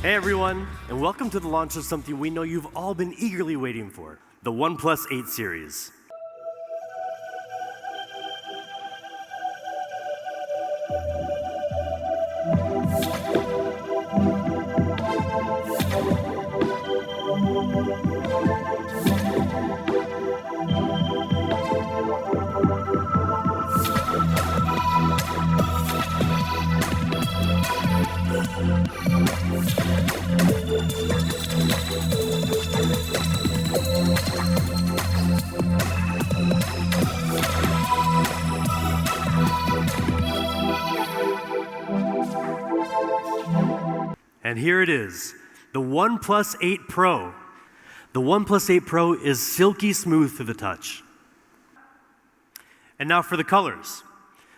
Hey everyone, and welcome to the launch of something we know you've all been eagerly waiting for, the OnePlus 8 series. And here it is, the OnePlus 8 Pro. The OnePlus 8 Pro is silky smooth to the touch. And now for the colors.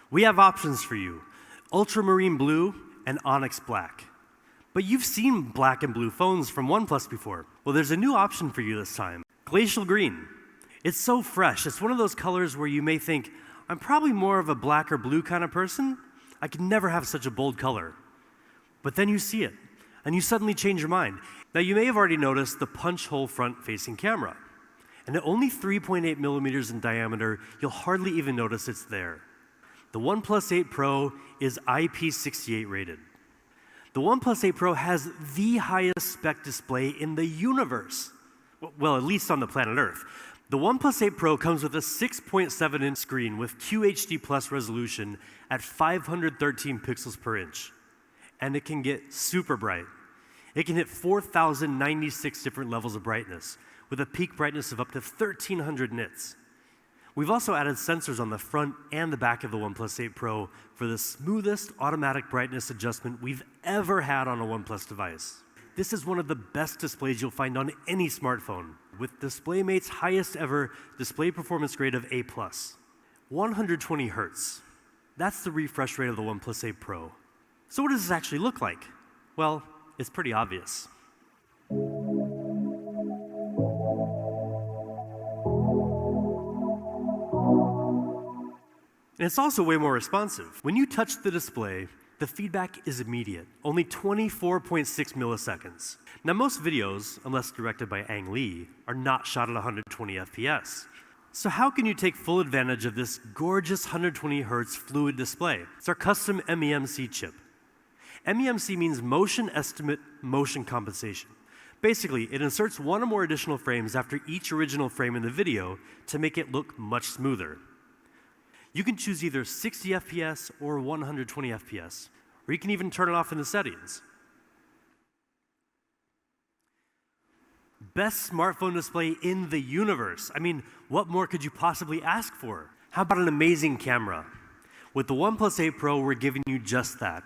We have options for you, ultramarine blue and onyx black. But you've seen black and blue phones from OnePlus before. Well, there's a new option for you this time, glacial green. It's so fresh. It's one of those colors where you may think, I'm probably more of a black or blue kind of person. I could never have such a bold color. But then you see it, and you suddenly change your mind. Now, you may have already noticed the punch hole front-facing camera. And at only 3.8 millimeters in diameter, you'll hardly even notice it's there. The OnePlus 8 Pro is IP68 rated. The OnePlus 8 Pro has the highest spec display in the universe. Well, at least on the planet Earth. The OnePlus 8 Pro comes with a 6.7-inch screen with QHD Plus resolution at 513 pixels per inch. And it can get super bright. It can hit 4,096 different levels of brightness, with a peak brightness of up to 1,300 nits. We've also added sensors on the front and the back of the OnePlus 8 Pro for the smoothest automatic brightness adjustment we've ever had on a OnePlus device. This is one of the best displays you'll find on any smartphone, with DisplayMate's highest ever display performance grade of A+. 120 Hertz. That's the refresh rate of the OnePlus 8 Pro. So what does this actually look like? Well, it's pretty obvious. And it's also way more responsive. When you touch the display, the feedback is immediate, only 24.6 milliseconds. Now, most videos, unless directed by Ang Lee, are not shot at 120 FPS. So how can you take full advantage of this gorgeous 120 Hz fluid display? It's our custom MEMC chip. MEMC means motion estimate motion compensation. Basically, it inserts one or more additional frames after each original frame in the video to make it look much smoother. You can choose either 60 FPS or 120 FPS, or you can even turn it off in the settings. Best smartphone display in the universe. I mean, what more could you possibly ask for? How about an amazing camera? With the OnePlus 8 Pro, we're giving you just that.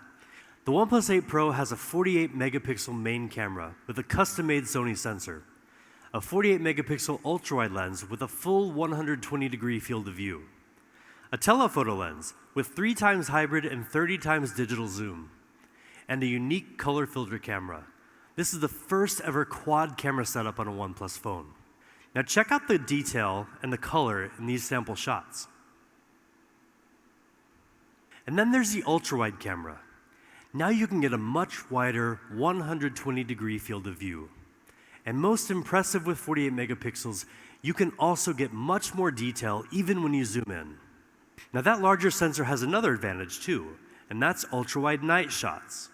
The OnePlus 8 Pro has a 48 megapixel main camera with a custom-made Sony sensor, a 48 megapixel ultra-wide lens with a full 120-degree field of view, a telephoto lens with 3 times hybrid and 30 times digital zoom, and a unique color filter camera. This is the first ever quad camera setup on a OnePlus phone. Now check out the detail and the color in these sample shots. And then there's the ultra-wide camera. Now you can get a much wider 120-degree field of view. And most impressive with 48 megapixels, you can also get much more detail even when you zoom in. Now that larger sensor has another advantage too, and that's ultra-wide night shots.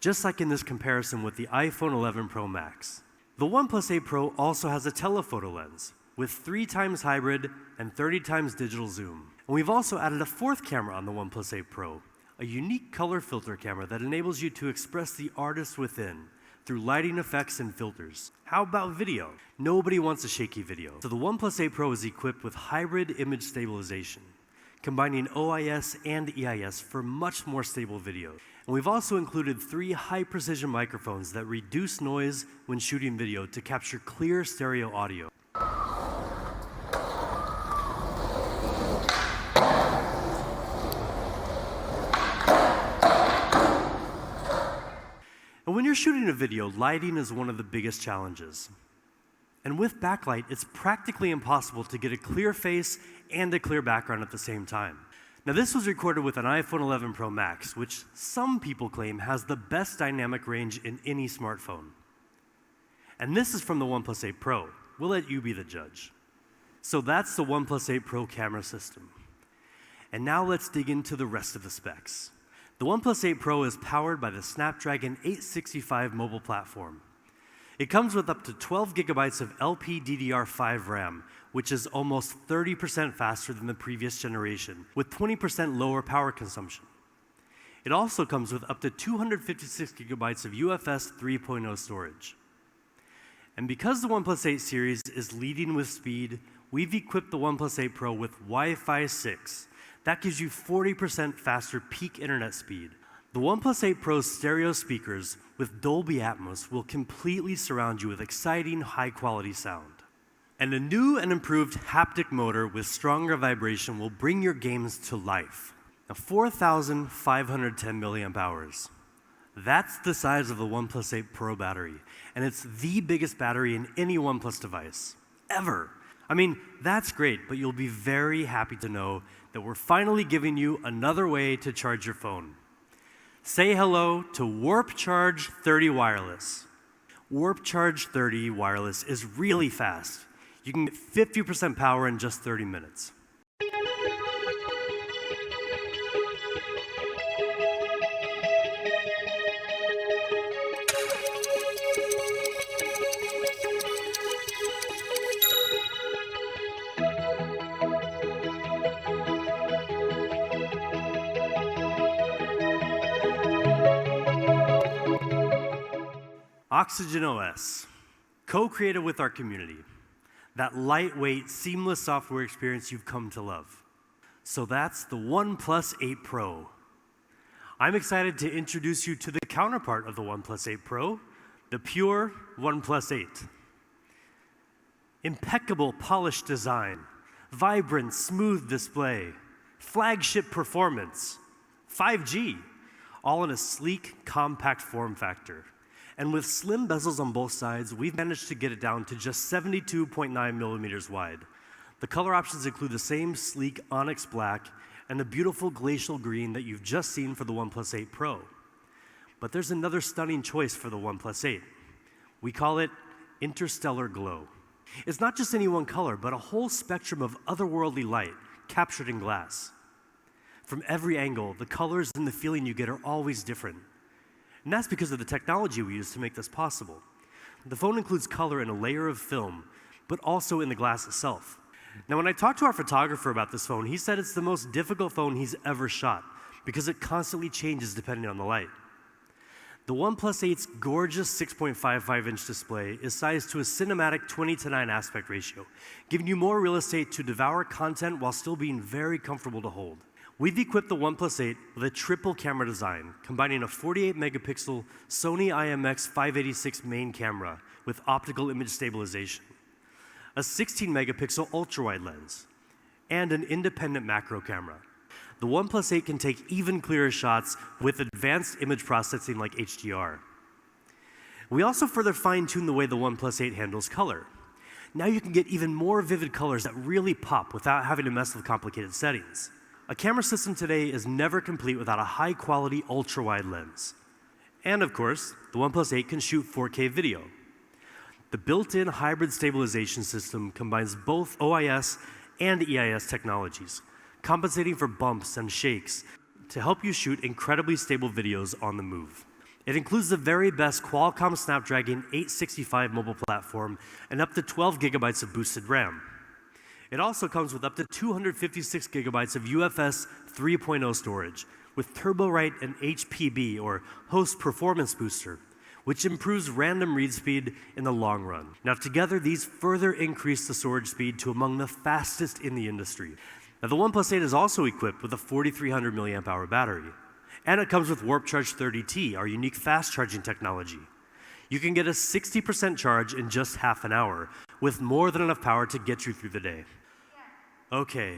Just like in this comparison with the iPhone 11 Pro Max. The OnePlus 8 Pro also has a telephoto lens with 3 times hybrid and 30 times digital zoom. And we've also added a 4th camera on the OnePlus 8 Pro, a unique color filter camera that enables you to express the artist within through lighting effects and filters. How about video? Nobody wants a shaky video. So the OnePlus 8 Pro is equipped with hybrid image stabilization, combining OIS and EIS for much more stable video. And we've also included 3 high-precision microphones that reduce noise when shooting video to capture clear stereo audio. And when you're shooting a video, lighting is one of the biggest challenges. And with backlight, it's practically impossible to get a clear face and a clear background at the same time. Now, this was recorded with an iPhone 11 Pro Max, which some people claim has the best dynamic range in any smartphone. And this is from the OnePlus 8 Pro. We'll let you be the judge. So that's the OnePlus 8 Pro camera system. And now let's dig into the rest of the specs. The OnePlus 8 Pro is powered by the Snapdragon 865 mobile platform. It comes with up to 12 gigabytes of LPDDR5 RAM, which is almost 30% faster than the previous generation, with 20% lower power consumption. It also comes with up to 256 gigabytes of UFS 3.0 storage. And because the OnePlus 8 series is leading with speed, we've equipped the OnePlus 8 Pro with Wi-Fi 6. That gives you 40% faster peak internet speed. The OnePlus 8 Pro's stereo speakers with Dolby Atmos will completely surround you with exciting, high-quality sound. And a new and improved haptic motor with stronger vibration will bring your games to life. Now, 4,510 milliamp hours. That's the size of the OnePlus 8 Pro battery, and it's the biggest battery in any OnePlus device, ever. I mean, that's great, but you'll be very happy to know that we're finally giving you another way to charge your phone. Say hello to Warp Charge 30 Wireless. Warp Charge 30 Wireless is really fast. You can get 50% power in just 30 minutes. Oxygen OS, co-created with our community. That lightweight, seamless software experience you've come to love. So that's the OnePlus 8 Pro. I'm excited to introduce you to the counterpart of the OnePlus 8 Pro, the pure OnePlus 8. Impeccable polished design, vibrant, smooth display, flagship performance, 5G, all in a sleek, compact form factor. And with slim bezels on both sides, we've managed to get it down to just 72.9 millimeters wide. The color options include the same sleek onyx black and the beautiful glacial green that you've just seen for the OnePlus 8 Pro. But there's another stunning choice for the OnePlus 8. We call it Interstellar Glow. It's not just any one color, but a whole spectrum of otherworldly light captured in glass. From every angle, the colors and the feeling you get are always different. And that's because of the technology we use to make this possible. The phone includes color in a layer of film, but also in the glass itself. Now, when I talked to our photographer about this phone, he said it's the most difficult phone he's ever shot because it constantly changes depending on the light. The OnePlus 8's gorgeous 6.55-inch display is sized to a cinematic 20:9 aspect ratio, giving you more real estate to devour content while still being very comfortable to hold. We've equipped the OnePlus 8 with a triple camera design, combining a 48-megapixel Sony IMX586 main camera with optical image stabilization, a 16-megapixel ultra-wide lens, and an independent macro camera. The OnePlus 8 can take even clearer shots with advanced image processing like HDR. We also further fine-tuned the way the OnePlus 8 handles color. Now you can get even more vivid colors that really pop without having to mess with complicated settings. A camera system today is never complete without a high-quality ultra-wide lens. And of course, the OnePlus 8 can shoot 4K video. The built-in hybrid stabilization system combines both OIS and EIS technologies, compensating for bumps and shakes to help you shoot incredibly stable videos on the move. It includes the very best Qualcomm Snapdragon 865 mobile platform and up to 12 gigabytes of boosted RAM. It also comes with up to 256 gigabytes of UFS 3.0 storage with TurboWrite and HPB, or Host Performance Booster, which improves random read speed in the long run. Now together, these further increase the storage speed to among the fastest in the industry. Now the OnePlus 8 is also equipped with a 4,300 milliamp hour battery. And it comes with Warp Charge 30T, our unique fast charging technology. You can get a 60% charge in just half an hour, with more than enough power to get you through the day. Okay,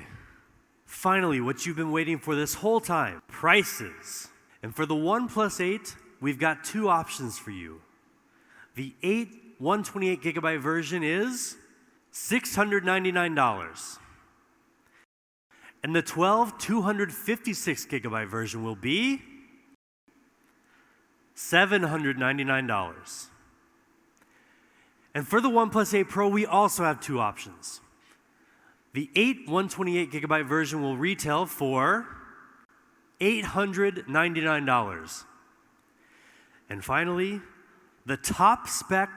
finally, what you've been waiting for this whole time, prices. And for the OnePlus 8, we've got two options for you. The 8 128 gigabyte version is $699. And the 12 256 gigabyte version will be $799. And for the OnePlus 8 Pro, we also have two options. The 8 128 gigabyte version will retail for $899. And finally, the top spec,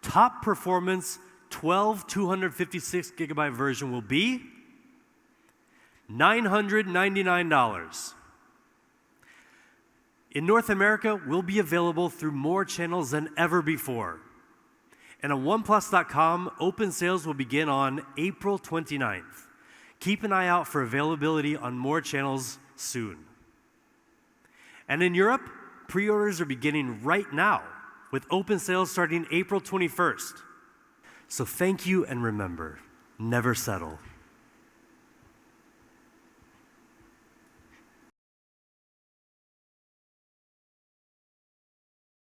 top performance 12 256 gigabyte version will be $999. In North America, will be available through more channels than ever before. And on OnePlus.com, open sales will begin on April 29th. Keep an eye out for availability on more channels soon. And in Europe, pre-orders are beginning right now, with open sales starting April 21st. So thank you, and remember, never settle.